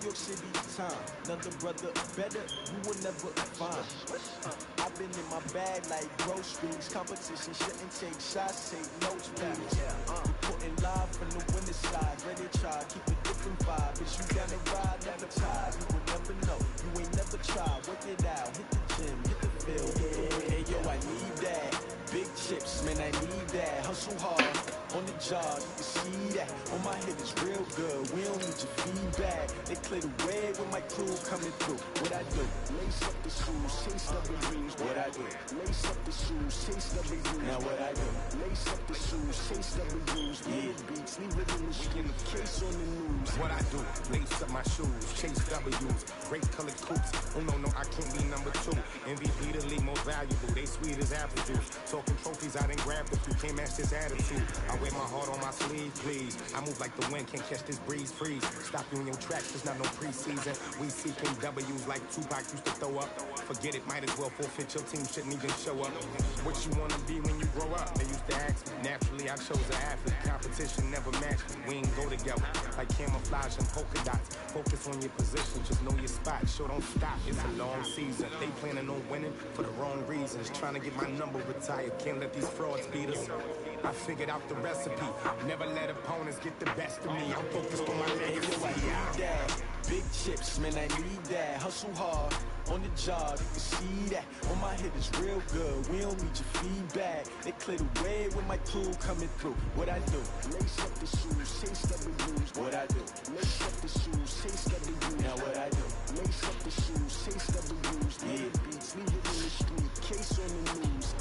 York City time. Another brother better, you will never find. I've been in my bag like groceries. Competition shouldn't take shots, take notes, please. Reporting live from the winning side. Ready to try, keep a different vibe. Is you down the ride, never tired. You will never know, you ain't never tried. Work it out, hit the gym, hit the field. Hey yo, I need that. Big chips, man, I need that. Hustle hard, on the job, you can see that. On my head is real good, we don't need your feedback. They clear the way with my crew coming through. What I do? Lace up the shoes, chase double U's. What I do? Lace up the shoes, chase double U's. Now what I do? Lace up the shoes, chase double U's. Yeah, beats, leave it in the street, case on the news. What I do? Lace up my shoes, chase W's. Great colored coops. Oh no, I can't be number 2. MVP the league most valuable. They sweet as apple juice. Talking trophies, I didn't grab the few. Can't match this attitude. I wear my heart on my sleeve, please. I move like the wind, can't catch this breeze, freeze. Stop you in your tracks, there's not no preseason. We seeking W's like Tupac used to throw up. Forget it, might as well forfeit. Your team shouldn't even show up. What you wanna be when you grow up? They used to ask me. Naturally, I chose an athlete. Competition never matched me. We ain't go together like camouflage and polka dots. Focus on your position, just know your spot. Sure, don't stop. It's a long season. They planning on winning for the wrong reasons. Trying to get my number retired. Can't let these frauds beat us. I figured out the recipe. Never let opponents get the best of me. I'm focused on my legacy. I need that. Big chips, man, I need that. Hustle hard, on the job, you can see that. On my head is real good, we don't need your feedback. They clear the way with my crew coming through. What I do? Lace up the shoes, chase W's. What I do? Lace up the shoes, chase W's. Now what I do? Lace up the shoes, chase W's. Yeah, beats, leave it in the street, case on the news.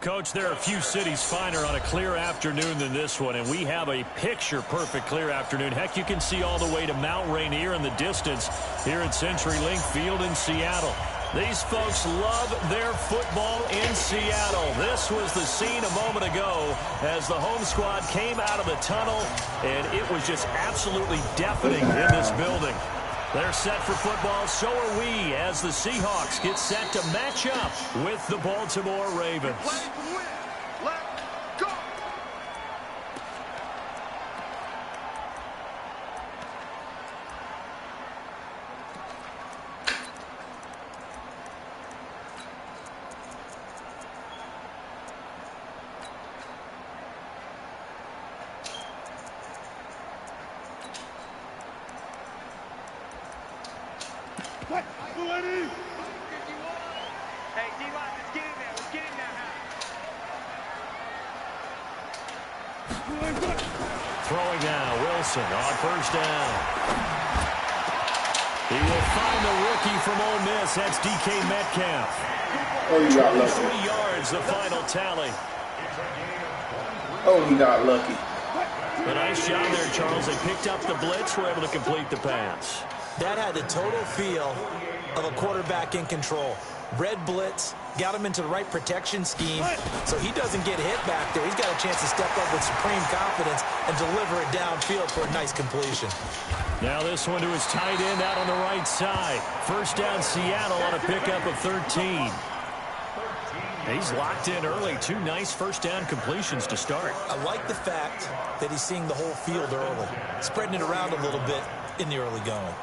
Coach, there are a few cities finer on a clear afternoon than this one, and we have a picture-perfect clear afternoon. Heck, you can see all the way to Mount Rainier in the distance here at CenturyLink Field in Seattle. These folks love their football in Seattle. This was the scene a moment ago as the home squad came out of the tunnel, and it was just absolutely deafening in this building. They're set for football, so are we, as the Seahawks get set to match up with the Baltimore Ravens. Throwing now, Wilson on first down. He will find the rookie from Ole Miss. That's DK Metcalf. Oh, you got lucky. 23 yards, the final tally. Oh, he got lucky. A nice job there, Charles. They picked up the blitz, were able to complete the pass. That had the total feel of a quarterback in control. Red blitz, got him into the right protection scheme, so he doesn't get hit back there. He's got a chance to step up with supreme confidence and deliver it downfield for a nice completion. Now this one to his tight end out on the right side. First down, Seattle on a pickup of 13. He's locked in early. Two nice first down completions to start. I like the fact that he's seeing the whole field early, spreading it around a little bit in the early going.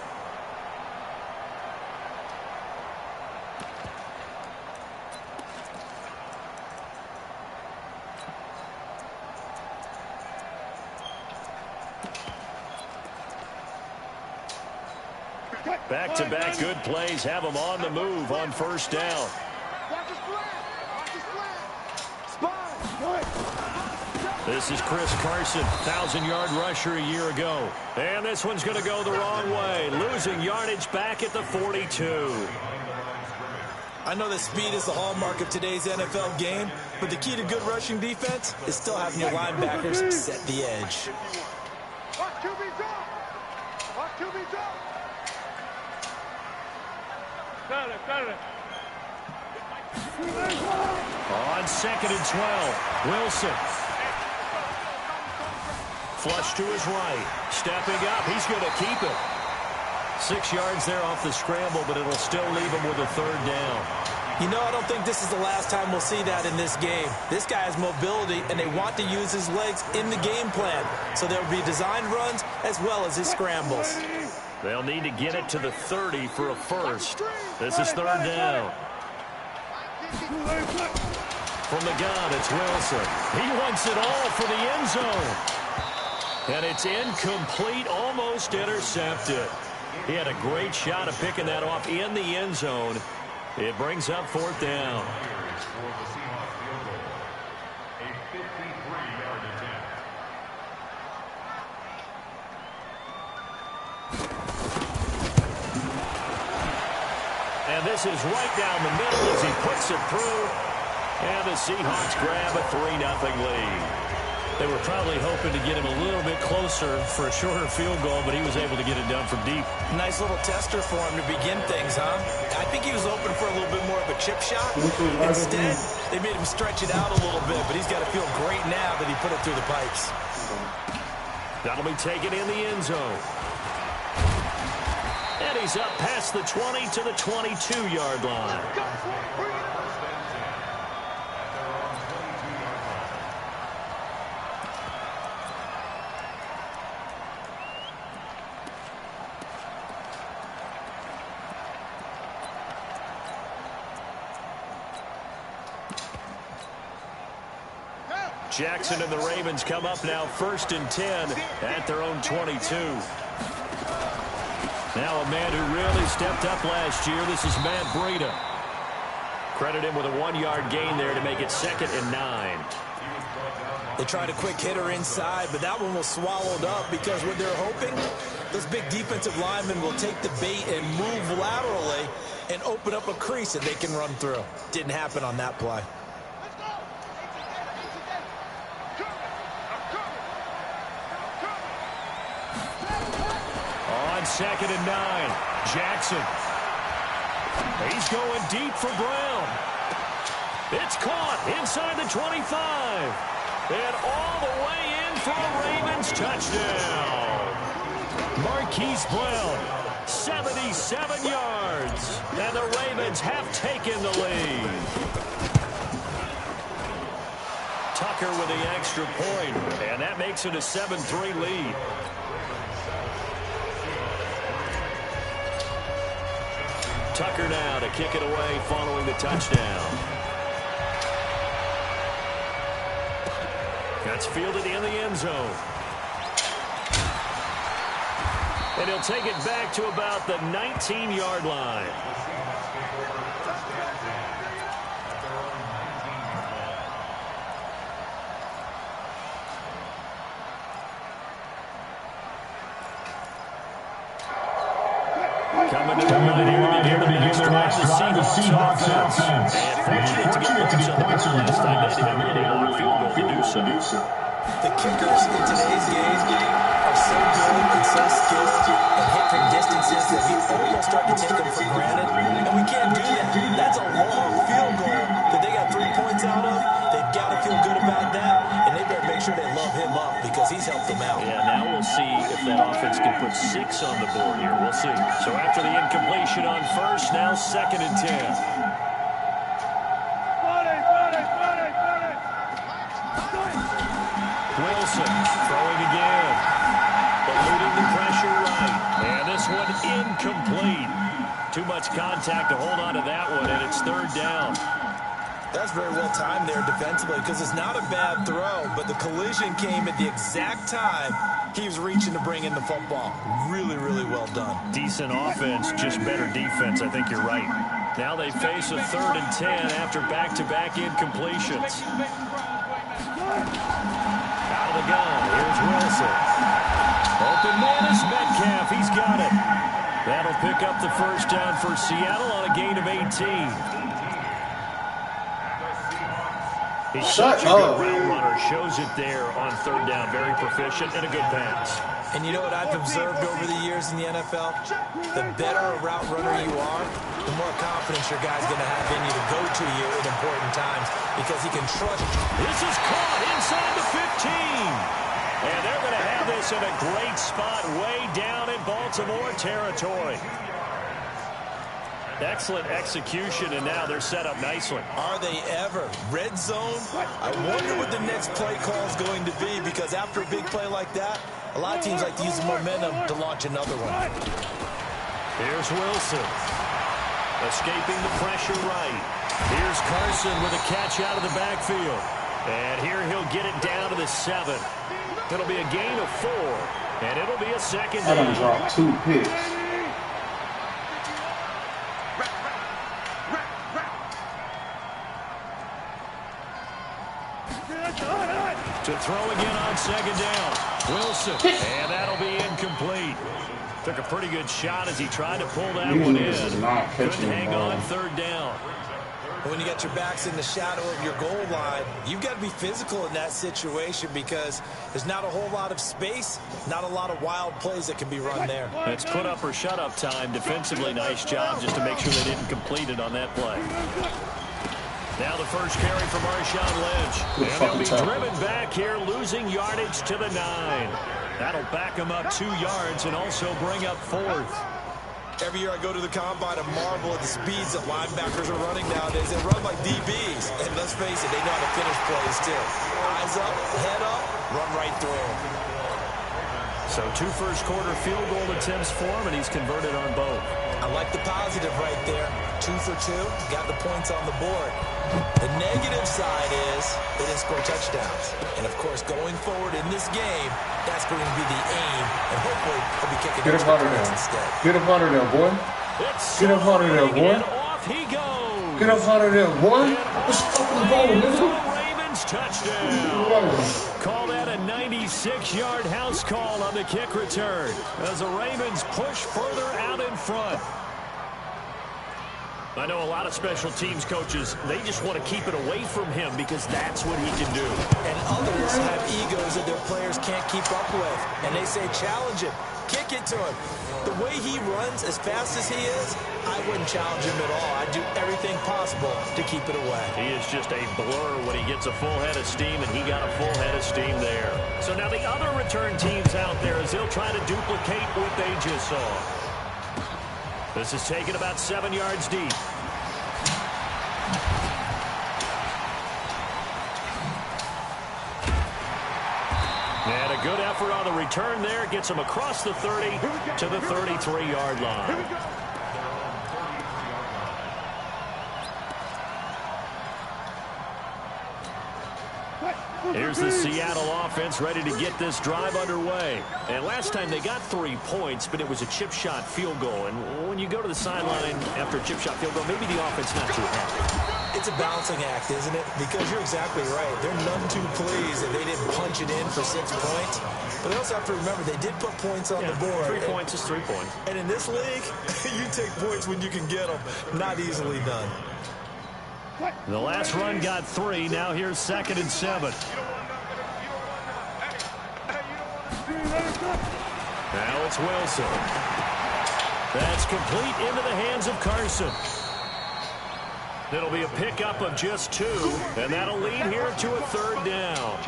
Back-to-back good plays have him on the move on first down. This is Chris Carson, 1,000-yard rusher a year ago. And this one's going to go the wrong way, losing yardage back at the 42. I know that speed is the hallmark of today's NFL game, but the key to good rushing defense is still having your linebackers set the edge. On 2nd and 12, Wilson. Flush to his right. Stepping up, he's going to keep it. 6 yards there off the scramble, but it'll still leave him with a third down. You know, I don't think this is the last time we'll see that in this game. This guy has mobility, and they want to use his legs in the game plan. So there'll be designed runs as well as his scrambles. They'll need to get it to the 30 for a first. This is third down. From the gun, it's Wilson. He wants it all for the end zone. And it's incomplete, almost intercepted. He had a great shot of picking that off in the end zone. It brings up fourth down. And this is right down the middle as he puts it through. And the Seahawks grab a 3-0 lead. They were probably hoping to get him a little bit closer for a shorter field goal, but he was able to get it done from deep. Nice little tester for him to begin things, huh? I think he was open for a little bit more of a chip shot. Instead, they made him stretch it out a little bit, but he's got to feel great now that he put it through the pipes. That'll be taken in the end zone. And he's up past the 20 to the 22-yard line. Jackson and the Ravens come up now 1st and 10 at their own 22. Now a man who really stepped up last year. This is Matt Breida. Credit him with a 1-yard gain there to make it 2nd and 9. They tried a quick hitter inside, but that one was swallowed up because what they're hoping, those big defensive linemen will take the bait and move laterally and open up a crease that they can run through. Didn't happen on that play. On 2nd and 9, Jackson. He's going deep for Brown. It's caught inside the 25. And all the way in for a Ravens touchdown. Marquise Brown, 77 yards. And the Ravens have taken the lead. Tucker with the extra point, and that makes it a 7-3 lead. Tucker now to kick it away following the touchdown. That's fielded in the end zone. And he'll take it back to about the 19-yard line. Coming to the line here to begin the next drive, the Seahawks offense. And fortunate to get points on the board last time. They didn't have a long field goal to do so. The kickers in today's game are so good and so skilled and hit from distances that we almost start to take them for granted. And we can't do that. That's a long field goal that they got 3 points out of. They've got to feel good about that, and they better make sure they love him up because he's helped them out. Yeah, now we'll see if that offense can put 6 on the board here. We'll see. So after the incompletion on first, now 2nd and 10. Wilson throwing again. Eluding the pressure right. And this one incomplete. Too much contact to hold on to that one, and it's 3rd down. That's very well timed there defensively because it's not a bad throw, but the collision came at the exact time he was reaching to bring in the football. Really, really well done. Decent offense, just better defense. I think you're right. Now they face a 3rd and 10 after back-to-back incompletions. Out of the gun, here's Wilson. Open man is Metcalf. He's got it. That'll pick up the 1st down for Seattle on a gain of 18. He's such a good route runner. Shows it there on 3rd down. Very proficient and a good pass. And you know what I've observed over the years in the NFL? The better a route runner you are, the more confidence your guy's going to have in you to go to you at important times because he can trust you. This is caught inside the 15. And they're going to have this in a great spot way down in Baltimore territory. Excellent execution, and now they're set up nicely. Are they ever? Red zone? I wonder what the next play call is going to be because after a big play like that, a lot of teams like to use the momentum to launch another one. Here's Wilson. Escaping the pressure right. Here's Carson with a catch out of the backfield. And here he'll get it down to the 7. It'll be a gain of 4, and it'll be a 2nd down. I done dropped 2 picks. To throw again on 2nd down. Wilson. And that'll be incomplete. Took a pretty good shot as he tried to pull that one in. Couldn't hang on 3rd down. When you got your backs in the shadow of your goal line, you've got to be physical in that situation because there's not a whole lot of space, not a lot of wild plays that can be run there. It's put up or shut up time. Defensively, nice job just to make sure they didn't complete it on that play. Now the first carry for Marshawn Lynch. And he'll be driven back here, losing yardage to the 9. That'll back him up 2 yards and also bring up 4th. Every year I go to the combine and marvel at the speeds that linebackers are running nowadays. They run like DBs. And let's face it, they know how to finish plays too. Eyes up, head up, run right through them. So 2 first-quarter field goal attempts for him, and he's converted on both. I like the positive right there. 2 for 2, got the points on the board. The negative side is they didn't score touchdowns. And, of course, going forward in this game, that's going to be the aim. And hopefully he'll be kicking extra points instead. Get up out of there, boy. Get up out of there, boy. Off he goes. Get up out of there, boy. Let's fucking go, nigga. Ravens touchdown. Call that a 96-yard house call on the kick return as the Ravens push further out in front. I know a lot of special teams coaches, they just want to keep it away from him because that's what he can do. And others have egos that their players can't keep up with. And they say, challenge him. Kick it to him. The way he runs, as fast as he is, I wouldn't challenge him at all. I'd do everything possible to keep it away. He is just a blur when he gets a full head of steam, and he got a full head of steam there. So now the other return teams out there as they'll try to duplicate what they just saw. This is taken about 7 yards deep. And a good effort on the return there. Gets him across the 30 to the 33-yard line. Here's the Seattle offense ready to get this drive underway. And last time they got 3 points, but it was a chip shot field goal. And when you go to the sideline after a chip shot field goal, maybe the offense not too happy. It's a balancing act, isn't it? Because you're exactly right. They're none too pleased that they didn't punch it in for 6 points. But they also have to remember they did put points on the board. 3 points is 3 points. And in this league, you take points when you can get them. Not easily done. The last run got 3. Now here's 2nd and 7. Now it's Wilson. That's complete into the hands of Carson. It'll be a pickup of just 2, and that'll lead here to a 3rd down.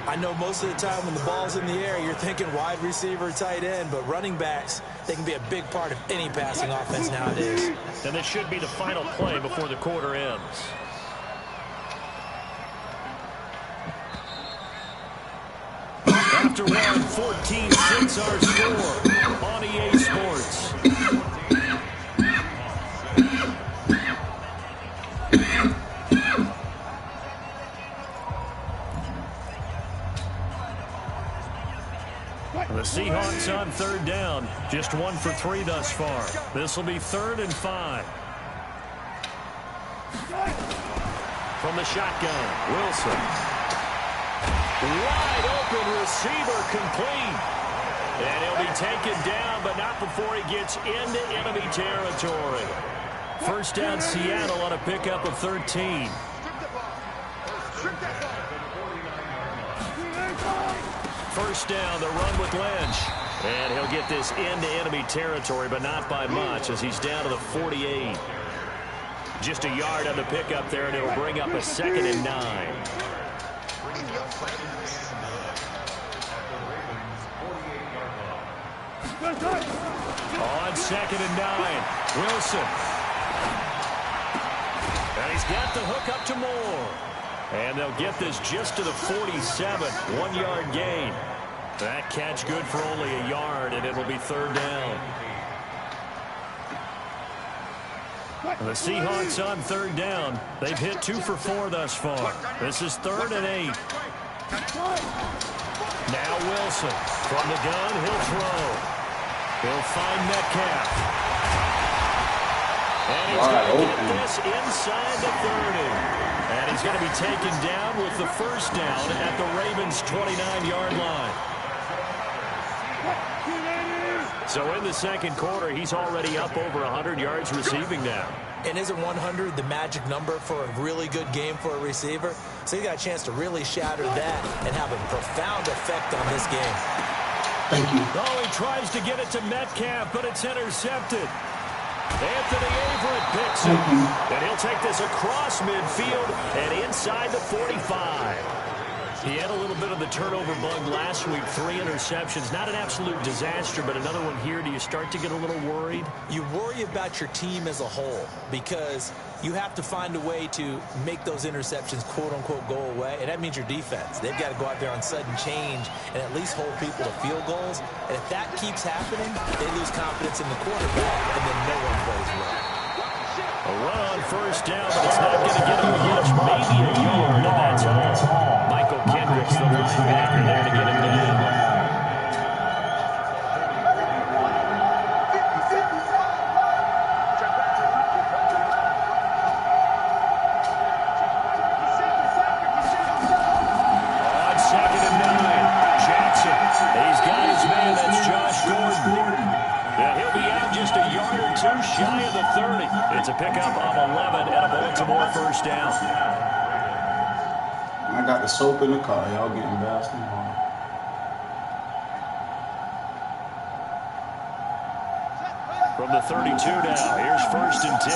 I know most of the time when the ball's in the air, you're thinking wide receiver, tight end, but running backs, they can be a big part of any passing offense nowadays. And this should be the final play before the quarter ends. After 1, 14-6 our score on EA Sports. The Seahawks on 3rd down. Just 1 for 3 thus far. This will be 3rd and 5. From the shotgun, Wilson. Wide open receiver complete. And he'll be taken down, but not before he gets into enemy territory. First down Seattle on a pickup of 13. First down, the run with Lynch. And he'll get this into enemy territory, but not by much as he's down to the 48. Just a yard on the pickup there, and it'll bring up a 2nd and 9. On 2nd and 9, Wilson. And he's got the hook up to Moore. And they'll get this just to the 47, 1-yard gain. That catch good for only a yard, and it'll be 3rd down. The Seahawks on 3rd down. They've hit 2 for 4 thus far. This is 3rd and 8. Now Wilson. From the gun, he'll throw. He'll find Metcalf. And he's going to get this inside the 30. And he's going to be taken down with the first down at the Ravens' 29-yard line. So in the 2nd quarter, he's already up over 100 yards receiving now. And isn't 100 the magic number for a really good game for a receiver? So he got a chance to really shatter that and have a profound effect on this game. Thank you. Oh, he tries to get it to Metcalf, but it's intercepted. Anthony Averett picks it, and he'll take this across midfield and inside the 45. He had a little bit of the turnover bug last week, 3 interceptions. Not an absolute disaster, but another one here. Do you start to get a little worried? You worry about your team as a whole because you have to find a way to make those interceptions, quote-unquote, go away, and that means your defense. They've got to go out there on sudden change and at least hold people to field goals. And if that keeps happening, they lose confidence in the quarterback, and then no one plays well. A run on first down, but it's not going to get him much, maybe a yard, and that's all. Michael Kendricks, the linebacker, there to get him down. Shy of the 30. It's a pickup of 11 and a Baltimore first down. I got the soap in the car. Y'all getting embarrassed tomorrow. From the 32 now, here's 1st and 10.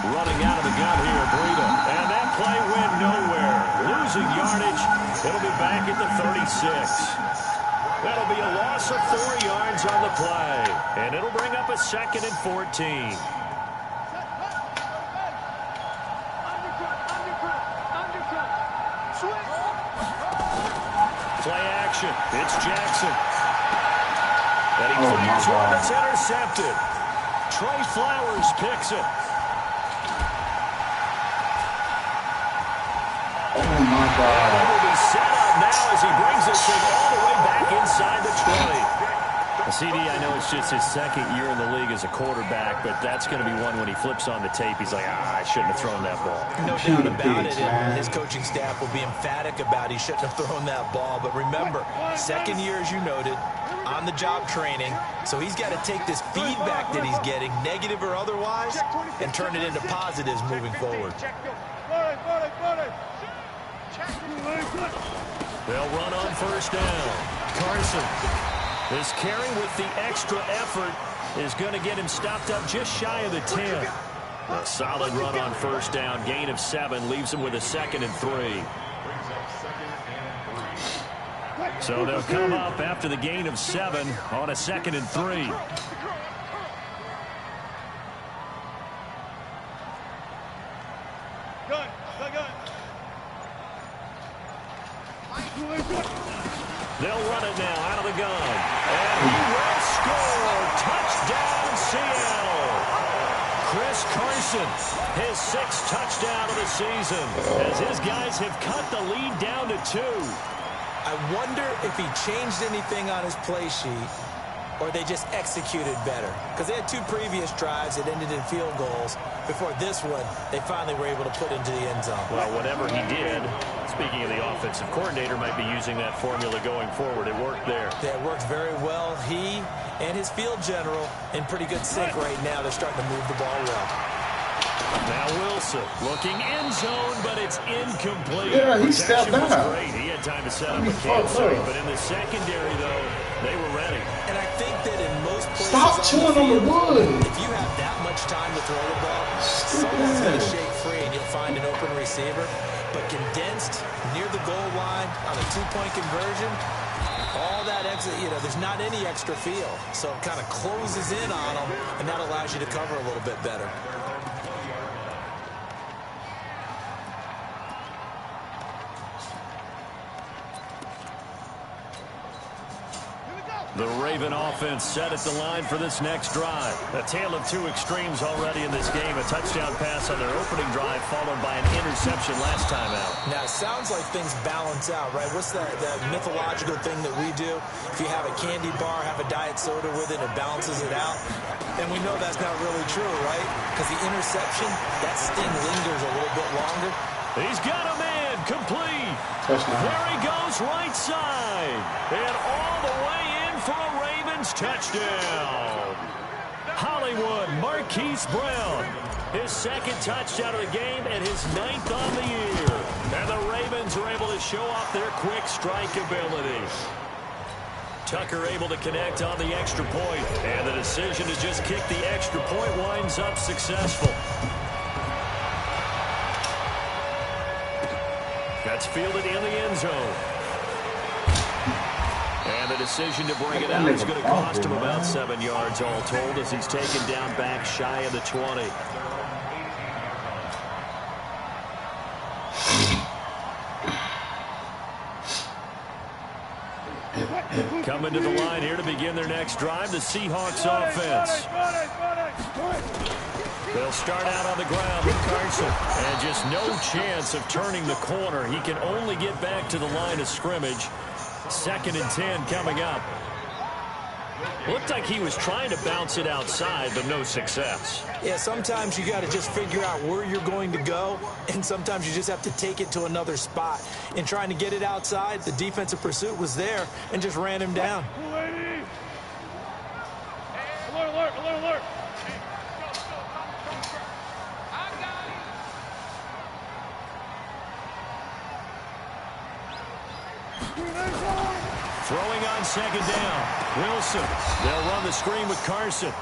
Running out of the gun here, Breida. And that play went nowhere. Losing yardage. It'll be back at the 36. That'll be a loss of 4 yards on the play. And it'll bring up a 2nd and 14. Play action. It's Jackson. And he clears one that's intercepted. Trey Flowers picks it. Oh, my God. And he will be set up now as he brings this thing all the way back inside the 20. CD, I know it's just his 2nd year in the league as a quarterback, but that's going to be one when he flips on the tape. He's like, I shouldn't have thrown that ball. No doubt about it. And his coaching staff will be emphatic about he shouldn't have thrown that ball. But remember, 2nd year, as you noted, on-the-job training, so he's got to take this feedback that he's getting, negative or otherwise, and turn it into positives moving forward. They'll run on first down. Carson. This carry with the extra effort is going to get him stopped up just shy of the 10. A solid run on first down. Gain of 7 leaves him with a 2nd and 3. So they'll come up after the gain of 7 on a 2nd and 3. They'll run it now out of the gun. And he will score. Touchdown, Seattle. Chris Carson, his 6th touchdown of the season, as his guys have cut the lead down to 2. I wonder if he changed anything on his play sheet or they just executed better. Because they had 2 previous drives that ended in field goals. Before this one, they finally were able to put into the end zone. Well, whatever he did, speaking of the offensive coordinator, might be using that formula going forward. It worked there. Yeah, it worked very well. He and his field general in pretty good sync right now. They're starting to move the ball well. Now Wilson looking end zone, but it's incomplete. Yeah, he stepped was out. great. He had time to set up a campsite, but in the secondary, though, they were ready. And I think that in most places Stop chewing on the wood. if you have that much time to throw the ball, someone's going to shake free and you'll find an open receiver. But condensed near the goal line on a 2-point conversion, all that exit, there's not any extra field. So it kind of closes in on them, and that allows you to cover a little bit better. The Raven offense set at the line for this next drive. A tale of 2 extremes already in this game. A touchdown pass on their opening drive, followed by an interception last time out. Now, it sounds like things balance out, right? What's that mythological thing that we do? If you have a candy bar, have a diet soda with it, it balances it out. And we know that's not really true, right? Because the interception, that sting lingers a little bit longer. He's got a man complete. Touchdown. There he goes, right side. And all the way in for a Ravens touchdown. Hollywood Marquise Brown, his 2nd touchdown of the game and his 9th on the year. And the Ravens are able to show off their quick strike ability. Tucker able to connect on the extra point. And the decision to just kick the extra point winds up successful. That's fielded in the end zone. And the decision to bring it out is going to cost him about 7 yards all told as he's taken down back shy of the 20. Coming to the line here to begin their next drive, the Seahawks offense. They'll start out on the ground with Carson. And just no chance of turning the corner. He can only get back to the line of scrimmage. 2nd and 10 coming up. Looked like he was trying to bounce it outside, but no success. Yeah, sometimes you got to just figure out where you're going to go, and sometimes you just have to take it to another spot. In trying to get it outside, the defensive pursuit was there and just ran him down. Alert, alert, alert, alert. Throwing on 2nd down. Wilson. They'll run the screen with Carson.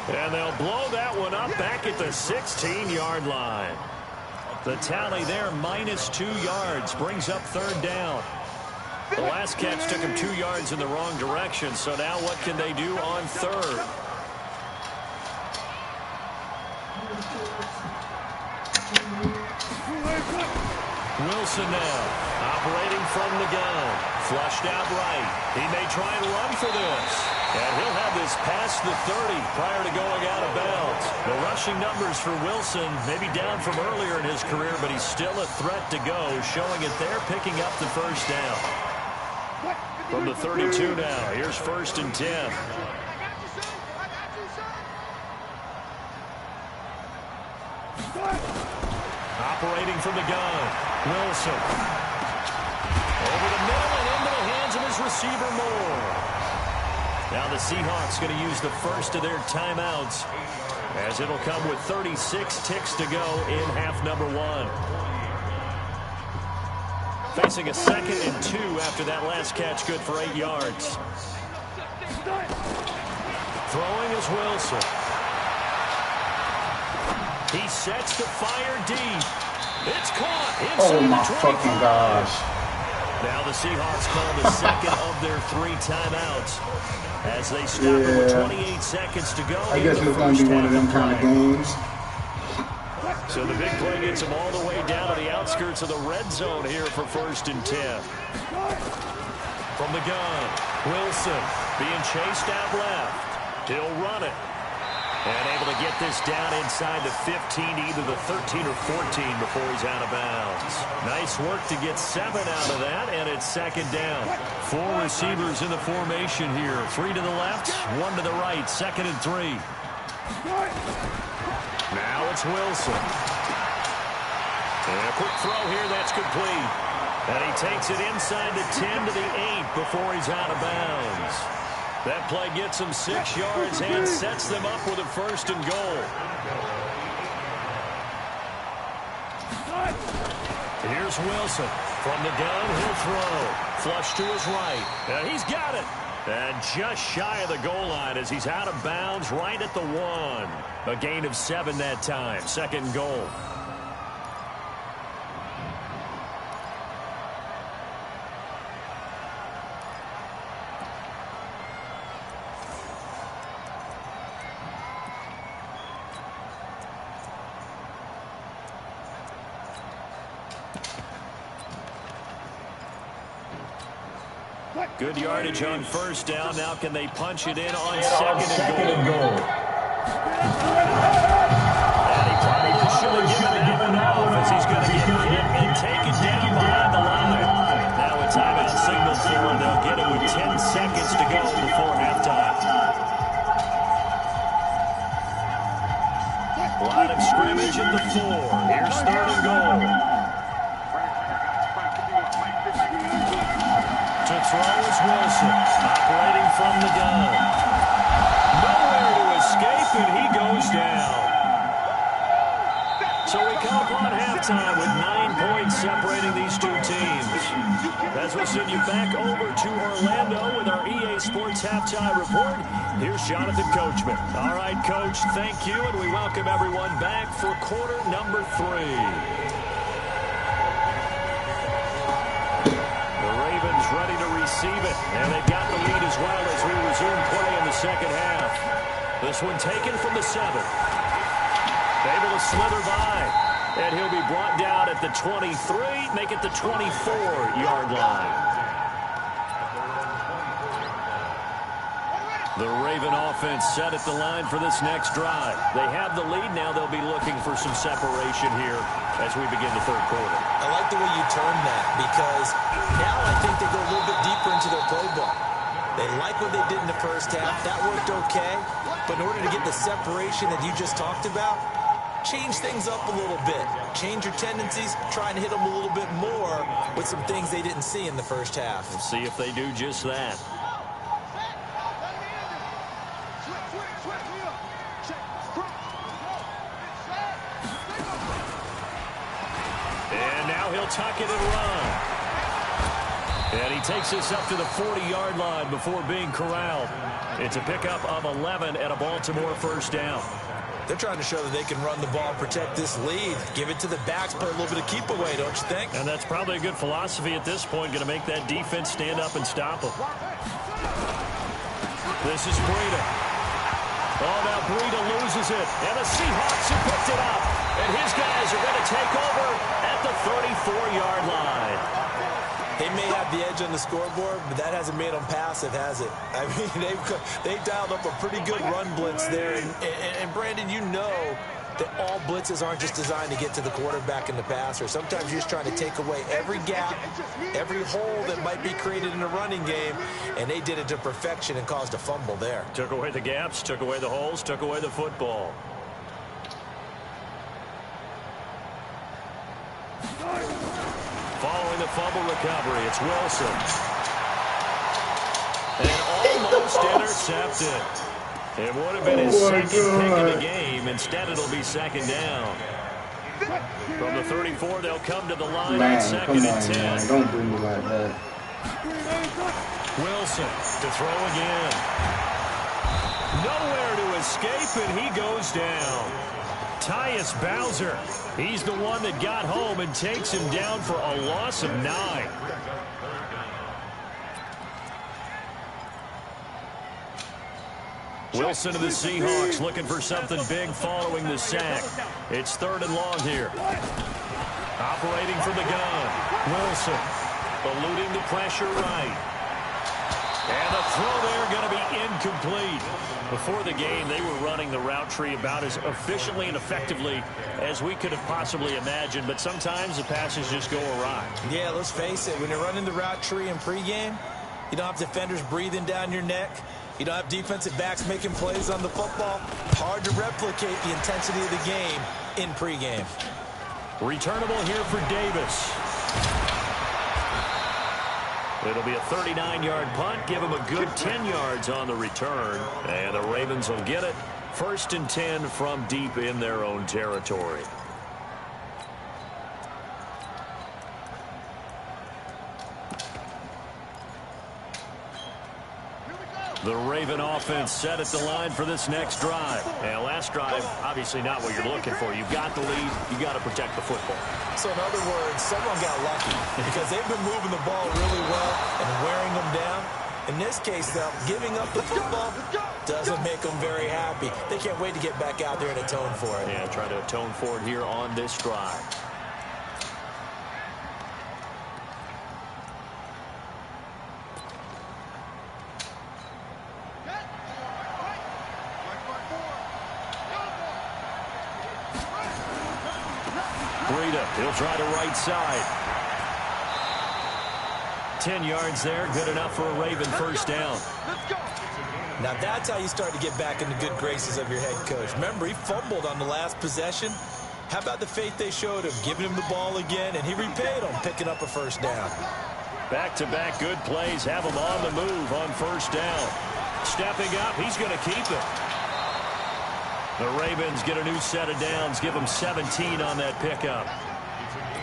And they'll blow that one up back at the 16-yard line. The tally there, -2 yards. Brings up 3rd down. The last catch took him 2 yards in the wrong direction. So now what can they do on 3rd? Wilson now, operating from the gun. Flushed out right. He may try and run for this. And he'll have this past the 30 prior to going out of bounds. The rushing numbers for Wilson may be down from earlier in his career, but he's still a threat to go, showing it there, picking up the 1st down. From the 32 now, here's 1st and 10. Operating from the gun, Wilson. Over the middle and into the hands of his receiver Moore. Now the Seahawks going to use the first of their timeouts, as it'll come with 36 ticks to go in half number 1. Facing a 2nd and 2 after that last catch, good for 8 yards. Throwing is Wilson. He sets the fire deep. It's caught inside Oh my the 25. fucking gosh. Now the Seahawks call the second of their 3 timeouts as they stop it with 28 seconds to go. I guess it's going to be one of them kind of games. So the big play gets him all the way down to the outskirts of the red zone here for 1st and 10. From the gun, Wilson being chased out left. He'll run it. And able to get this down inside the 15, either the 13 or 14 before he's out of bounds. Nice work to get 7 out of that, and it's 2nd down. 4 receivers in the formation here. 3 to the left, 1 to the right, 2nd and 3. Now it's Wilson. And a quick throw here, that's complete. And he takes it inside the 10 to the 8 before he's out of bounds. That play gets him 6 yards and sets them up with a 1st and goal. Here's Wilson. From the gun, he'll throw. Flush to his right. And he's got it. And just shy of the goal line as he's out of bounds right at the 1. A gain of 7 that time. 2nd and goal. Good yardage on 1st down. Now can they punch it in on 2nd and goal? And he probably should have given that one off as he's going to get hit and taken down behind the line. Now a timeout signal for him. They'll get it with 10 seconds to go before halftime. Line of scrimmage at the 4. Here's 3rd and goal. To throw is Wilson, operating from the gun. Nowhere to escape, and he goes down. So we come upon halftime with 9 points separating these two teams. As we send you back over to Orlando with our EA Sports Halftime Report, here's Jonathan Coachman. All right, Coach, thank you, and we welcome everyone back for quarter number 3. Ready to receive it, and they've got the lead as well as we resume play in the 2nd half. This one taken from the 7. Able to slither by, and he'll be brought down at the 23, make it the 24-yard line. The Raven offense set at the line for this next drive. They have the lead. Now they'll be looking for some separation here as we begin the 3rd quarter. I like the way you termed that because now I think they go a little bit deeper into their playbook. They like what they did in the 1st half. That worked okay. But in order to get the separation that you just talked about, change things up a little bit. Change your tendencies. Try and hit them a little bit more with some things they didn't see in the 1st half. We'll see if they do just that. He'll tuck it and run. And he takes this up to the 40-yard line before being corralled. It's a pickup of 11 and a Baltimore 1st down. They're trying to show that they can run the ball, protect this lead, give it to the backs, play a little bit of keep away, don't you think? And that's probably a good philosophy at this point, going to make that defense stand up and stop them. This is Breida. Oh, now Breida loses it, and the Seahawks have picked it up. And his guys are going to take over at the 34-yard line. They may have the edge on the scoreboard, but that hasn't made them passive, has it? I mean, they've dialed up a pretty good run blitz there. And Brandon, you know that all blitzes aren't just designed to get to the quarterback and the passer. Sometimes you're just trying to take away every gap, every hole that might be created in a running game, and they did it to perfection and caused a fumble there. Took away the gaps, took away the holes, took away the football. Following the fumble recovery, it's Wilson. And almost Almost intercepted. It would have been his second pick of the game. Instead, it'll be second down. From the 34, they'll come to the line on second and 10. Man. Don't do me like that. Wilson to throw again. Nowhere to escape, and he goes down. Tyus Bowser, he's the one that got home and takes him down for a loss of 9. Wilson of the Seahawks looking for something big following the sack. It's 3rd and long here. Operating from the gun. Wilson eluding the pressure right. And the throw there going to be incomplete. Before the game, they were running the route tree about as efficiently and effectively as we could have possibly imagined. But sometimes the passes just go awry. Yeah, let's face it. When you're running the route tree in pregame, you don't have defenders breathing down your neck. You don't have defensive backs making plays on the football. Hard to replicate the intensity of the game in pregame. Returnable here for Davis. It'll be a 39-yard punt. Give him a good 10 yards on the return. And the Ravens will get it. 1st and 10 from deep in their own territory. The Raven offense set at the line for this next drive. And last drive, obviously not what you're looking for. You've got the lead. You've got to protect the football. So in other words, someone got lucky because they've been moving the ball really well and wearing them down. In this case, though, giving up the football doesn't make them very happy. They can't wait to get back out there and atone for it. Yeah, try to atone for it here on this drive. He'll try to right side. 10 yards there, good enough for a Raven first down. Now that's how you start to get back in the good graces of your head coach. Remember, he fumbled on the last possession. How about the faith they showed him, giving him the ball again, and he repaid him, picking up a first down. Back-to-back good plays have him on the move on first down. Stepping up, he's going to keep it. The Ravens get a new set of downs, give them 17 on that pickup.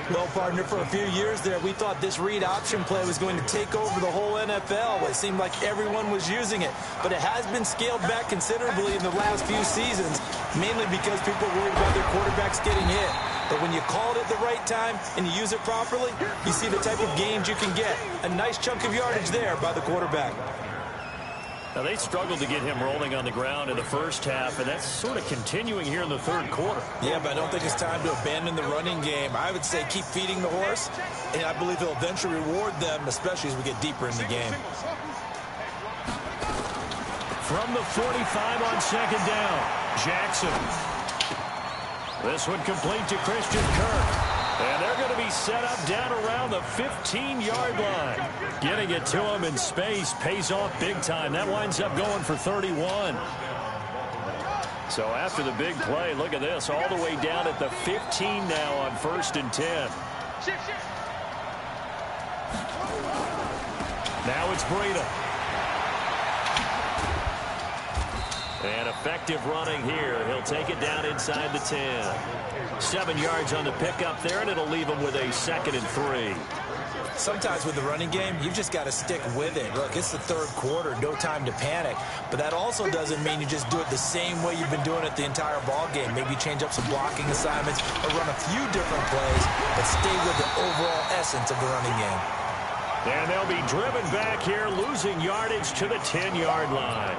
Well, partner, for a few years there, we thought this read option play was going to take over the whole NFL. It seemed like everyone was using it. But it has been scaled back considerably in the last few seasons, mainly because people are worried about their quarterbacks getting hit. But when you call it at the right time and you use it properly, you see the type of gains you can get. A nice chunk of yardage there by the quarterback. Now, they struggled to get him rolling on the ground in the first half, and that's sort of continuing here in the third quarter. Yeah, but I don't think it's time to abandon the running game. I would say keep feeding the horse, and I believe he'll eventually reward them, especially as we get deeper in the game. From the 45 on second down, Jackson. This one complete to Christian Kirk. And they're going to be set up down around the 15-yard line. Getting it to him in space pays off big time. That winds up going for 31. So after the big play, look at this, all the way down at the 15 now on 1st and 10. Now it's Breida. And effective running here. He'll take it down inside the 10. 7 yards on the pickup there, and it'll leave him with a 2nd and 3. Sometimes with the running game, you've just got to stick with it. Look, it's the third quarter, no time to panic. But that also doesn't mean you just do it the same way you've been doing it the entire ball game. Maybe change up some blocking assignments or run a few different plays, but stay with the overall essence of the running game. And they'll be driven back here, losing yardage to the 10-yard line.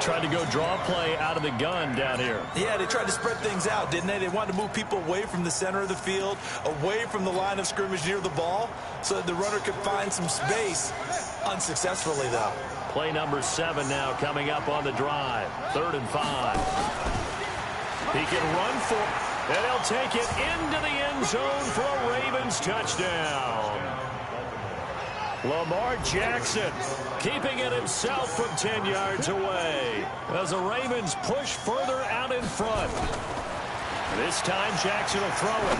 Tried to go draw play out of the gun down here. Yeah, they tried to spread things out, didn't they? They wanted to move people away from the center of the field, away from the line of scrimmage near the ball, so that the runner could find some space. Unsuccessfully, though. Play number 7 now coming up on the drive. 3rd and 5. He can run for it, and he'll take it into the end zone for a Ravens touchdown. Lamar Jackson keeping it himself from 10 yards away as the Ravens push further out in front. This time Jackson will throw it.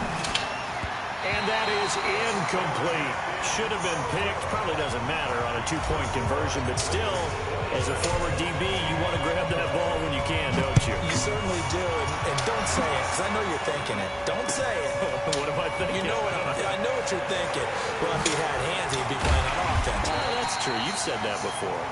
And that is incomplete. Should have been picked. Probably doesn't matter on a two-point conversion, but still, as a former DB, you want to grab that ball when you can, don't you? You certainly do, and don't say it, because I know you're thinking it. Don't say it. What am I thinking? You know I know what you're thinking. Well, if he had hands, he'd be playing on offense. That's true. You've said that before.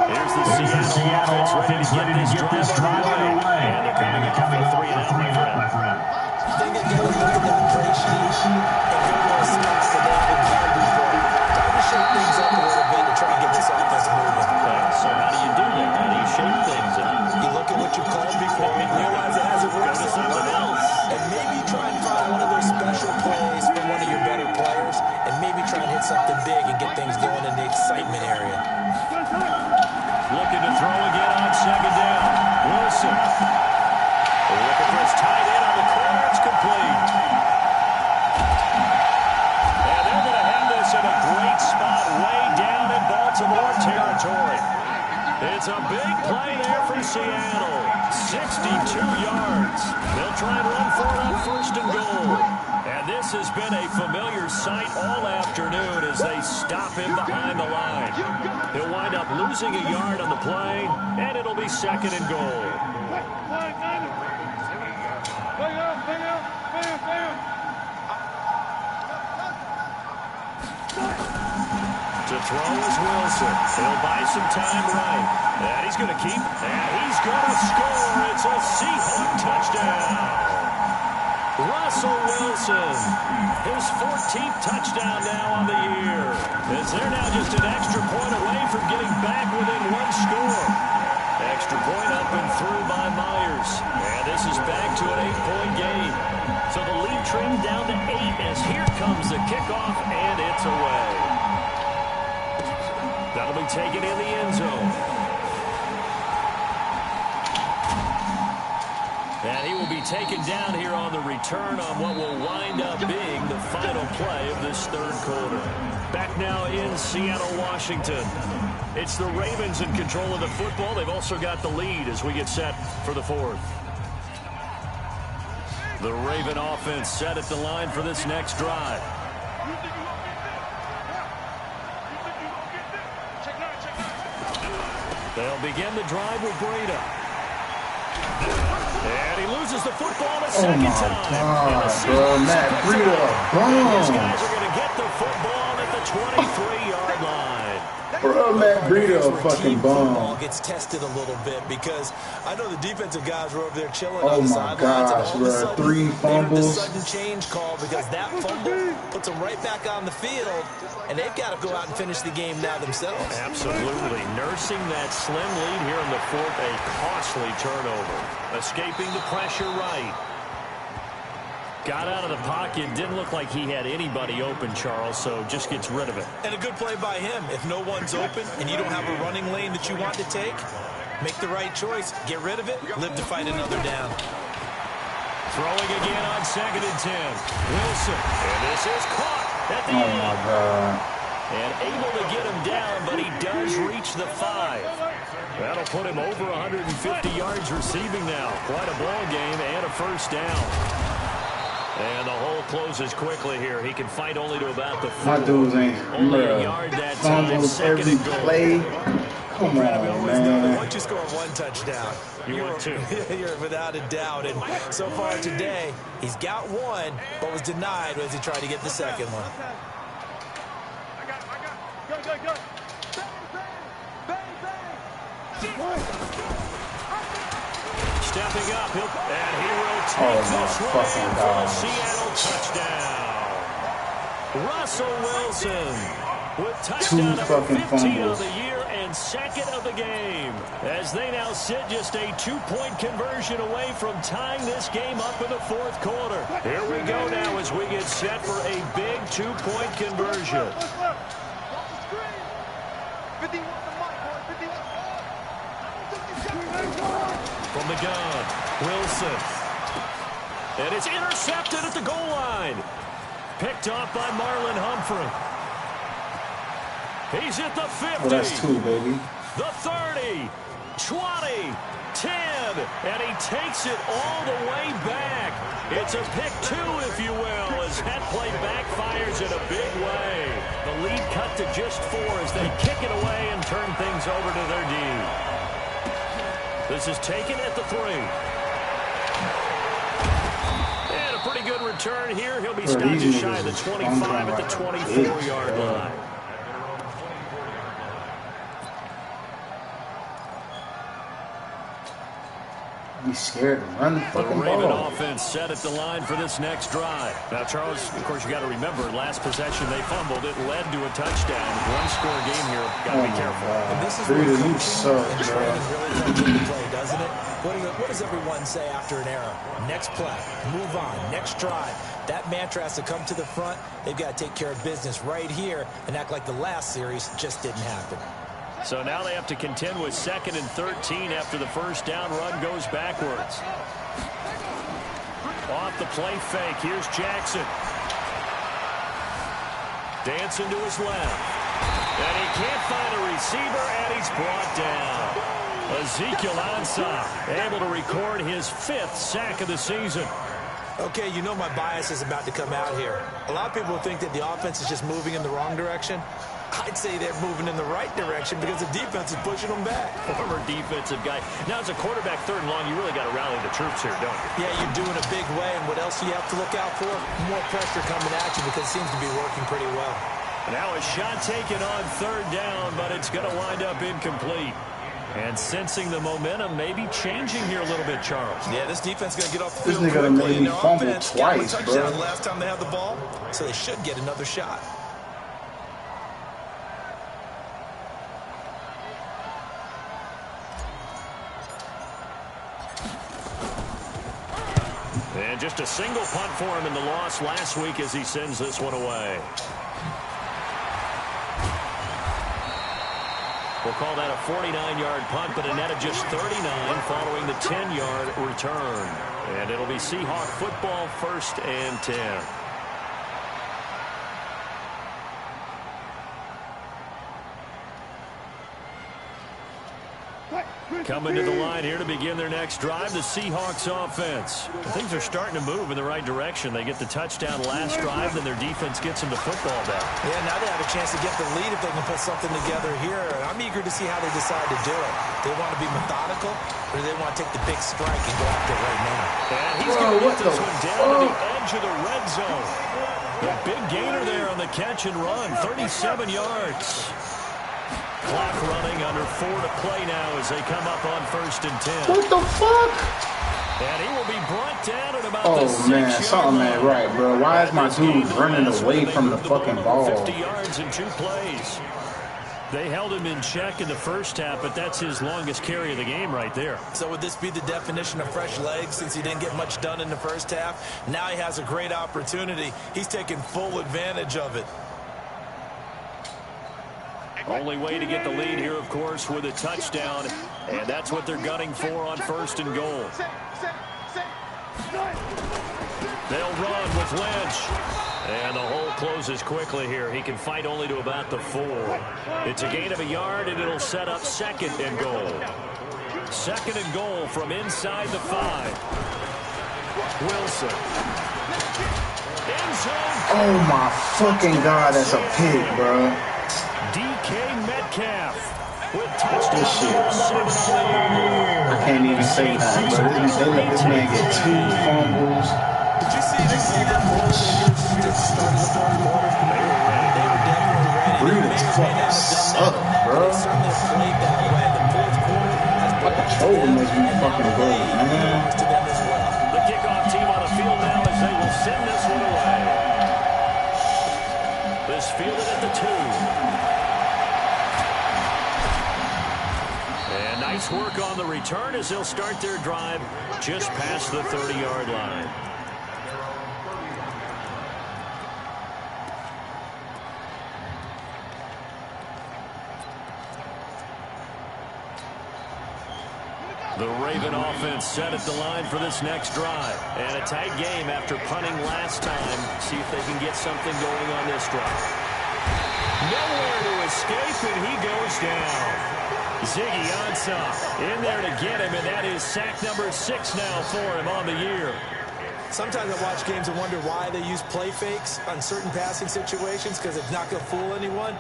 Here's the Seattle offense ready to get this drive underway. And they're coming off a 3-and-out, my friend. I think they've got to look at that play sheet and go to a spot that they haven't had before. Time to shake things up a little bit to try and get this offense moving. So how do you do that? How do you shake things up? You look at what you called before and realize it hasn't worked so something else. And maybe try and find one of those special plays from one of your better players and maybe try and hit something big and get things going in the excitement area. Looking to throw again on second down. Wilson. Looking for his tight end on the corner. It's complete. And they're going to have this in a great spot way down in Baltimore territory. It's a big play there for Seattle. 62 yards. They'll try and run for it on first and goal. And this has been a familiar sight all afternoon as they stop him behind the line. He'll wind up losing a yard on the play, and it'll be second and goal. To throw is Wilson. He'll buy some time right. And he's going to keep. And he's going to score. It's a Seahawk touchdown. Russell Wilson, his 14th touchdown now on the year. As they're now just an extra point away from getting back within one score. Extra point up and through by Myers. And this is back to an 8-point game. So the lead trimmed down to 8 as here comes the kickoff, and it's away. That'll be taken in the end zone. And he will be taken down here on the return on what will wind up being the final play of this third quarter. Back now in Seattle, Washington. It's the Ravens in control of the football. They've also got the lead as we get set for the fourth. The Raven offense set at the line for this next drive. They'll begin the drive with Breida. And he loses the football a second time. God, bro, Matt Breida, These guys are going to get the football at the 23-yard line. Bro, Matt Breida, a fucking bomb. Gets tested a little bit because I know the defensive guys were over there chilling Oh on the my sidelines. gosh, bro, 3 fumbles. The sudden change call because that fumble puts them right back on the field, and they've got to go out and finish the game now themselves. Absolutely. Nursing that slim lead here in the fourth, a costly turnover. Escaping the pressure right. Got out of the pocket. Didn't look like he had anybody open, Charles, so just gets rid of it. And a good play by him. If no one's open and you don't have a running lane that you want to take, make the right choice. Get rid of it. Live to fight another down. Throwing again on second and 10. Wilson. And this is caught at the end. Oh, my God. And able to get him down, but he does reach the 5. That'll put him over 150 yards receiving now. Quite a ball game and a first down. And the hole closes quickly here. He can fight only to about the 4. My dudes ain't only a yard that time. fumbles Second every and goal. play. Come on, man. Once you score one touchdown, You want two. You're without a doubt. And so far today, he's got one, but was denied as he tried to get the second one. Stepping up, and he will take this one for a Seattle touchdown. Russell Wilson with touchdown number 15 of the year and second of the game. As they now sit just a 2-point conversion away from tying this game up in the fourth quarter. Here we go now as we get set for a big 2-point conversion. From the gun, Wilson. And it's intercepted at the goal line. Picked off by Marlon Humphrey. He's at the 50. Oh, that's 2, baby. The 30. 20, 10, and he takes it all the way back. It's a pick 2, if you will, as that play backfires in a big way. The lead cut to just 4 as they kick it away and turn things over to their D. This is taken at the 3. And a pretty good return here. He'll be stopped just shy of the 25 at the 24-yard line. He's scared to run the fucking Raven ball. offense set at the line for this next drive. Now, Charles, of course, you got to remember, last possession they fumbled. It led to a touchdown. One-score game here. Got to be careful. And this is Dude, where you coaching suck, and bro. training really comes into play, doesn't it? What does everyone say after an error? Next play, move on, next drive. That mantra has to come to the front. They've got to take care of business right here and act like the last series just didn't happen. So now they have to contend with 2nd and 13 after the first down run goes backwards. Off the play fake. Here's Jackson. Dancing to his left. And he can't find a receiver, and he's brought down. Ezekiel Ansah able to record his 5th sack of the season. Okay, you know my bias is about to come out here. A lot of people think that the offense is just moving in the wrong direction. I'd say they're moving in the right direction because the defense is pushing them back. Former defensive guy. Now, as a quarterback, 3rd and long, you really got to rally the troops here, don't you? Yeah, you're doing a big way, and what else do you have to look out for? More pressure coming at you because it seems to be working pretty well. Now a shot taken on 3rd down, but it's going to wind up incomplete. And sensing the momentum, maybe changing here a little bit, Charles. Yeah, this defense is going to get off the This field nigga quickly. made me fumble Offense got a twice, touchdown bro. last time they had the ball, so they should get another shot. And just a single punt for him in the loss last week as he sends this one away. We'll call that a 49-yard punt, but a net of just 39 following the 10-yard return. And it'll be Seahawk football, 1st and 10. Coming to the line here to begin their next drive, the Seahawks offense. Things are starting to move in the right direction. They get the touchdown last drive, then their defense gets them the football back. Yeah, now they have a chance to get the lead if they can put something together here. And I'm eager to see how they decide to do it. They want to be methodical, or do they want to take the big strike and go after it right now? And he's going to get this one down to the edge of the red zone. A big gainer there on the catch and run, 37 yards. Clock running, under 4 to play now as they come up on 1st and 10. What the fuck? And he will be brought down at about Oh, the 6-yard man, something ain't right, bro. Why is my dude running away from the fucking ball? 50 yards in 2 plays. They held him in check in the first half, but that's his longest carry of the game right there. So would this be the definition of fresh legs since he didn't get much done in the first half? Now he has a great opportunity. He's taking full advantage of it. Only way to get the lead here, of course, with a touchdown, and that's what they're gunning for on 1st and goal. They'll run with Lynch, and the hole closes quickly here. He can fight only to about the 4. It's a gain of a yard, and it'll set up 2nd and goal. 2nd and goal from inside the 5. Wilson. End zone. Oh, my fucking God, that's a pig, bro. DK Metcalf with touchdown. This shit. I can't even say that, bro. They let this man get 2 fumbles. Did you see that more than just started the fourth quarter? They were definitely ready. Breeders fucking suck, bro. They certainly played that way. The fourth quarter has What the shoulder must be fucking good, man. to them as well. The kickoff team on the field now as they will send this one away. This fielded at the 2. And nice work on the return as they'll start their drive just past the 30-yard line. The Raven offense set at the line for this next drive. And a tight game after punting last time. See if they can get something going on this drive. Nowhere to escape, and he goes down. Ziggy Ansah in there to get him, and that is sack number 6 now for him on the year. Sometimes I watch games and wonder why they use play fakes on certain passing situations, because it's not going to fool anyone.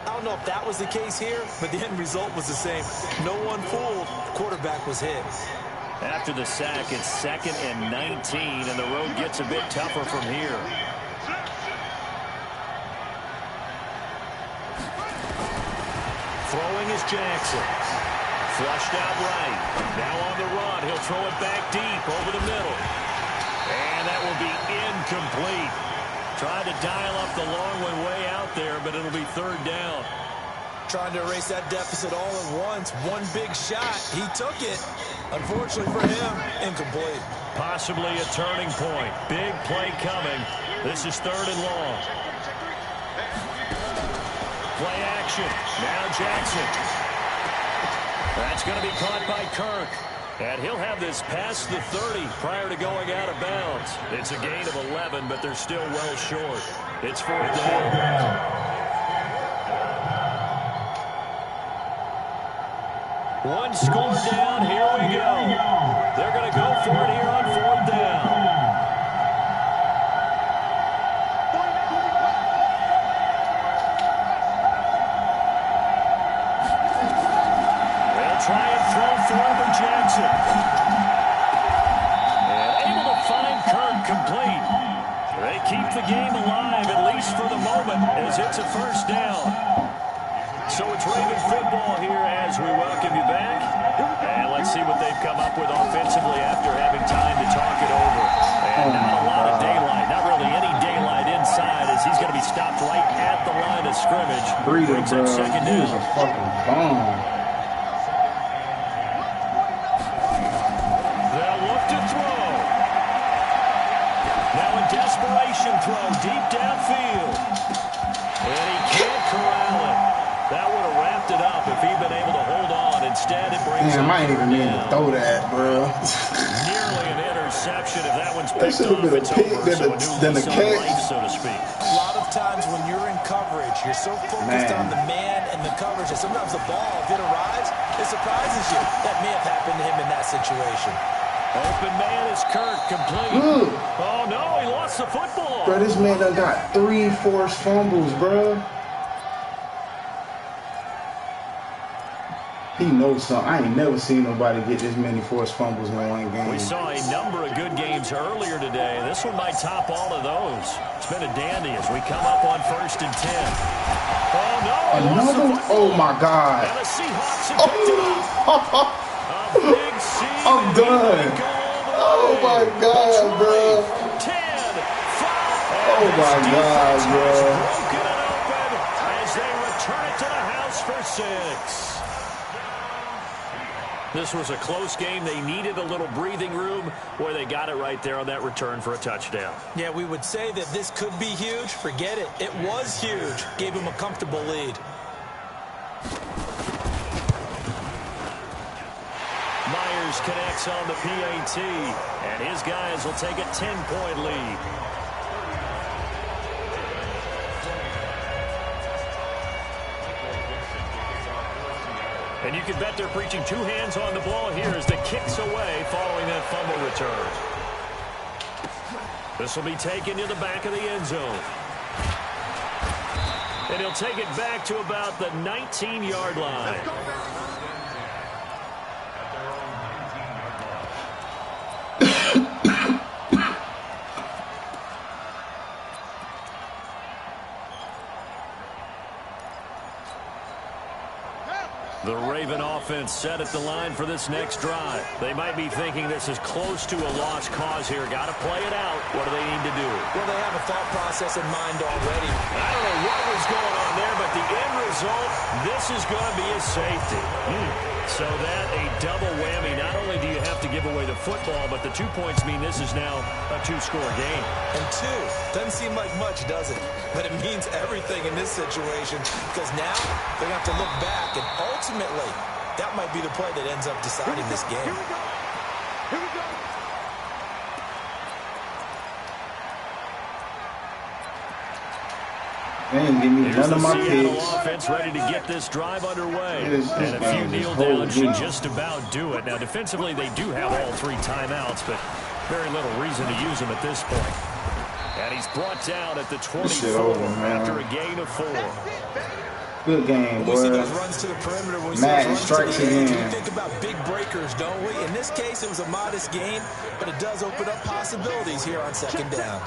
I don't know if that was the case here, but the end result was the same. No one fooled. The quarterback was hit. After the sack, it's 2nd and 19, and the road gets a bit tougher from here. Throwing is Jackson. Flushed out right. Now on the run. He'll throw it back deep over the middle. And that will be incomplete. Tried to dial up the long one way out there, but it'll be 3rd down. Trying to erase that deficit all at once. One big shot. He took it. Unfortunately for him, incomplete. Possibly a turning point. Big play coming. This is 3rd and long. Play action. Now Jackson. That's going to be caught by Kirk. And he'll have this past the 30 prior to going out of bounds. It's a gain of 11, but they're still well short. It's 4th down. One score down. Here we go. They're going to go for it here on 4th down. They'll try and throw for Jackson. And able to find Kirk complete. They keep the game alive, at least for the moment, as it's a 1st down. So it's Raven football here as we welcome you back. And let's see what they've come up with offensively after having time to talk it over. And not a lot of daylight, not really any daylight inside, as he's going to be stopped right at the line of scrimmage. Brings up 2nd down. He's a fucking bomb. They'll look to throw. Now a desperation throw deep downfield. And he can't corral it. That would have wrapped it up if he'd been able to hold on. Instead, it brings Damn, I ain't even mean to throw that, bro. Nearly an interception. If that one's That picked should have off, been a it's pick over. than a catch. Life, so to speak. A lot of times when you're in coverage, you're so focused on the man and the coverage that sometimes the ball, if it arrives, it surprises you. That may have happened to him in that situation. Open man is Kirk, complete. Ooh. Oh, no, he lost the football. Bro, this man done got 3 forced fumbles, bro. He knows something. I ain't never seen nobody get this many forced fumbles in one game. We saw a number of good games earlier today. This one might top all of those. It's been a dandy as we come up on 1st and 10. Oh, no. Another? Oh, my God. And the Seahawks have picked it up. A big C. I'm done. Oh, my God, bro. 10, 5. Oh, my God, bro. Broken and open as they return it to the house for 6. This was a close game. They needed a little breathing room. Boy, they got it right there on that return for a touchdown. Yeah, we would say that this could be huge. Forget it. It was huge. Gave him a comfortable lead. Myers connects on the PAT, and his guys will take a 10-point lead. And you can bet they're preaching 2 hands on the ball here as the kick's away following that fumble return. This will be taken to the back of the end zone. And he'll take it back to about the 19-yard line. The Raven offense set at the line for this next drive. They might be thinking this is close to a lost cause here. Got to play it out. What do they need to do? Well, they have a thought process in mind already. I don't know what was going on there, but the end result, this is going to be a safety. So that a double whammy. Not only do you have to give away the football, but the 2 points mean this is now a 2-score game. And 2 doesn't seem like much, does it? But it means everything in this situation because now they're going to have to look back, and ultimately that might be the play that ends up deciding this game. Here we go. Here we go. They didn't give me none of my Seattle picks. offense ready to get this drive underway. This And a few kneel downs should just about do it. Now, defensively, they do have all 3 timeouts, but very little reason to use them at this point. And he's brought down at the 24 after a gain of 4. Good game, boy. We see those runs to the perimeter. When we Madden see strikes runs to the edge, again. we think about big breakers, don't we? In this case, it was a modest gain, but it does open up possibilities here on second down.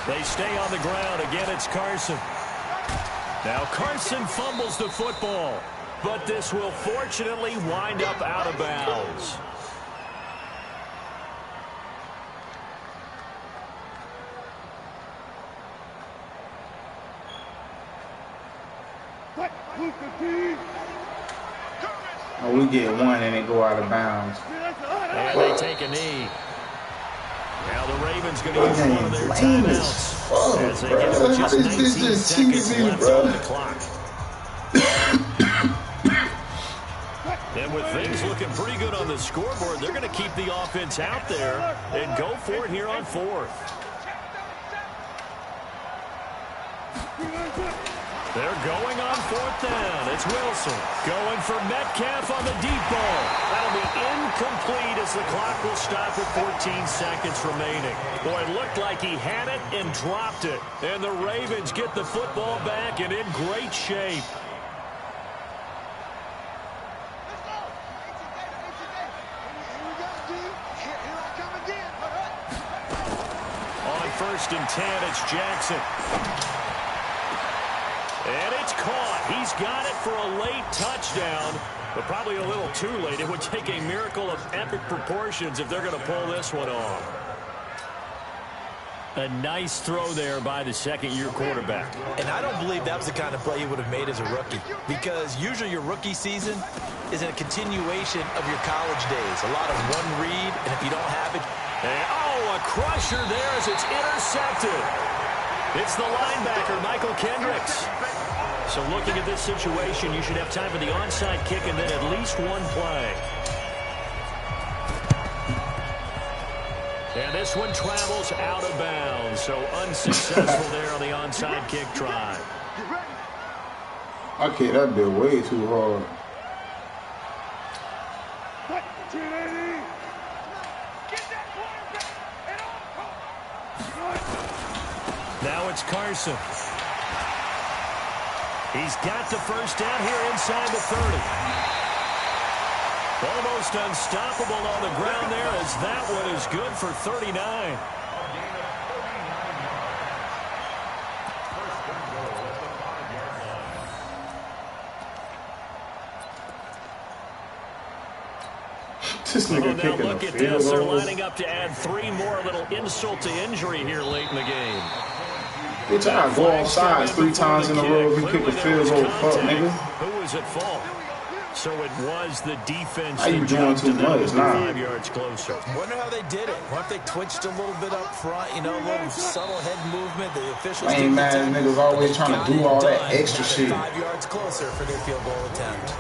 They stay on the ground. Again, it's Carson. Now Carson fumbles the football, but this will fortunately wind up out of bounds. Oh, we get 1 and it go out of bounds. And they take a knee. Now the Ravens going to use one of their timeouts as they get with just 19 seconds left on the clock. And with things looking pretty good on the scoreboard, they're going to keep the offense out there and go for it here on 4th. They're going on 4th down. It's Wilson going for Metcalf on the deep ball. That'll be incomplete as the clock will stop with 14 seconds remaining. Boy, it looked like he had it and dropped it. And the Ravens get the football back and in great shape. On 1st and 10, it's Jackson. And it's caught. He's got it for a late touchdown, but probably a little too late. It would take a miracle of epic proportions if they're going to pull this one off. A nice throw there by the second-year quarterback. And I don't believe that was the kind of play he would have made as a rookie, because usually your rookie season is a continuation of your college days. A lot of one read, and if you don't have it... And, oh, a crusher there as it's intercepted. It's the linebacker, Michael Kendricks. So looking at this situation, you should have time for the onside kick and then at least one play. And this one travels out of bounds, so unsuccessful there on the onside kick try. I kicked that bit way too hard. Now it's Carson. He's got the first down here inside the 30. Almost unstoppable on the ground there as that one is good for 39. This nigga now kicking look a at field this. They're goal. lining up to add 3 more, a little insult to injury here late in the game. Bitch, I go off sides 3 times in a row if you kick a field goal. Fuck, nigga. Who is at fault? So it was the defense. How you doing too much now? 5 yards closer. Wonder how they did it. What if they twitched a little bit up front, you know, a little subtle head movement. The officials Lame didn't man, detect, niggas always but they trying to got do it all that done. extra Got it shit. 5 yards closer for their field goal attempt.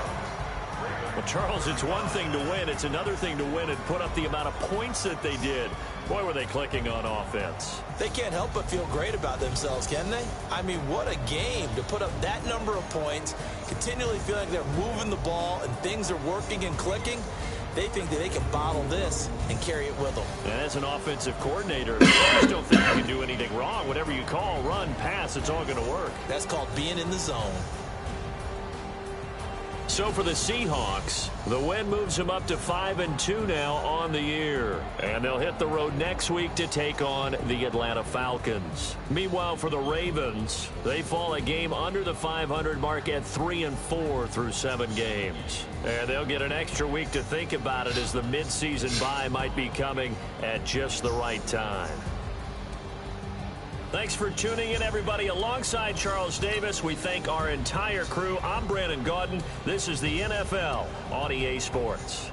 Well, Charles, it's one thing to win. It's another thing to win and put up the amount of points that they did. Boy, were they clicking on offense. They can't help but feel great about themselves, can they? I mean, what a game to put up that number of points, continually feeling like they're moving the ball and things are working and clicking. They think that they can bottle this and carry it with them. And as an offensive coordinator, you just don't think you can do anything wrong. Whatever you call, run, pass, it's all going to work. That's called being in the zone. So for the Seahawks, the win moves them up to 5-2 now on the year. And they'll hit the road next week to take on the Atlanta Falcons. Meanwhile, for the Ravens, they fall a game under the 500 mark at 3-4 through 7 games. And they'll get an extra week to think about it as the midseason bye might be coming at just the right time. Thanks for tuning in, everybody. Alongside Charles Davis, we thank our entire crew. I'm Brandon Gaudin. This is the NFL on EA Sports.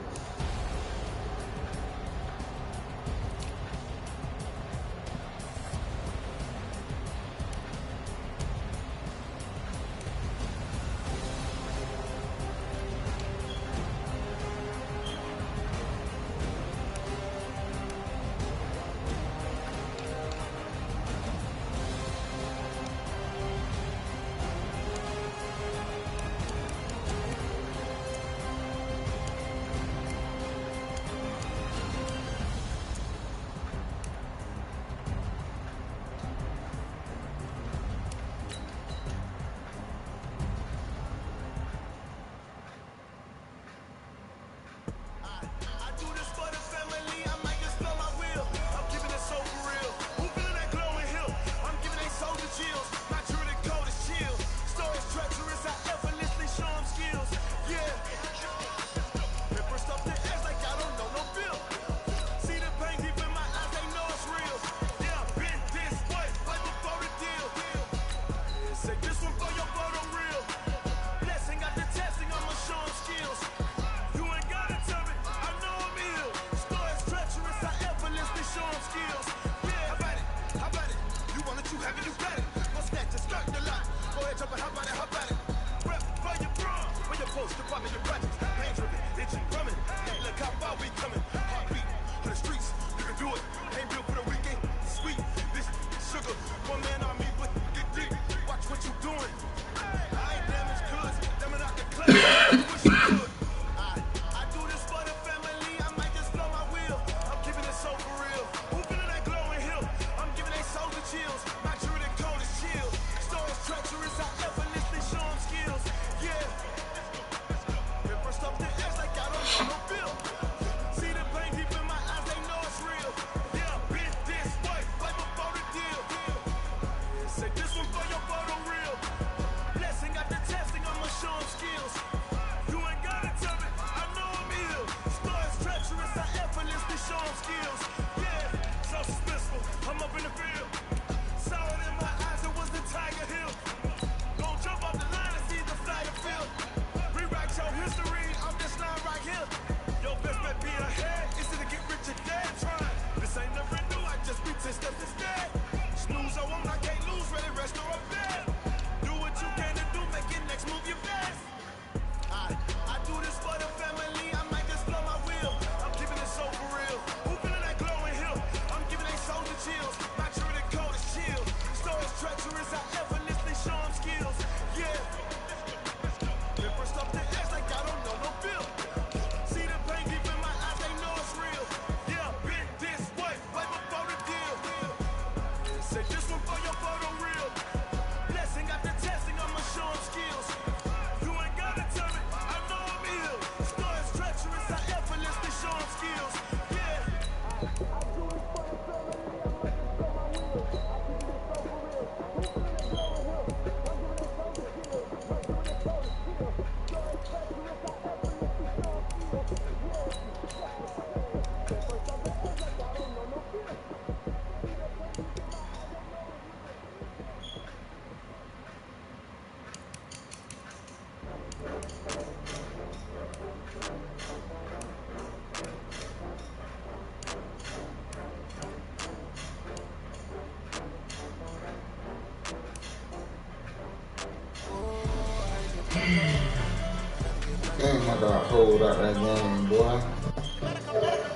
steps instead. Snooze, I won't, I can't lose, ready, rest or up there. Do what you can to do, make your next move your best. I do this for the family, I might just blow my wheel. I'm keeping it so for real. Who feeling that glowing hill? I'm giving they soldier chills. My true the cold is chill. Stories treacherous, I effortlessly show them skills. Yeah. Different stuff to act like I don't know no bill. See the pain deep in my eyes, they know it's real. Yeah, been this way before the deal. Say this one for your photo reel. Blessing after testing, I'ma show them skills. You ain't gotta tell me, I know I'm ill. Stories treacherous, I effortlessly show them skills. Yeah. Damn, I got hold out that game, boy.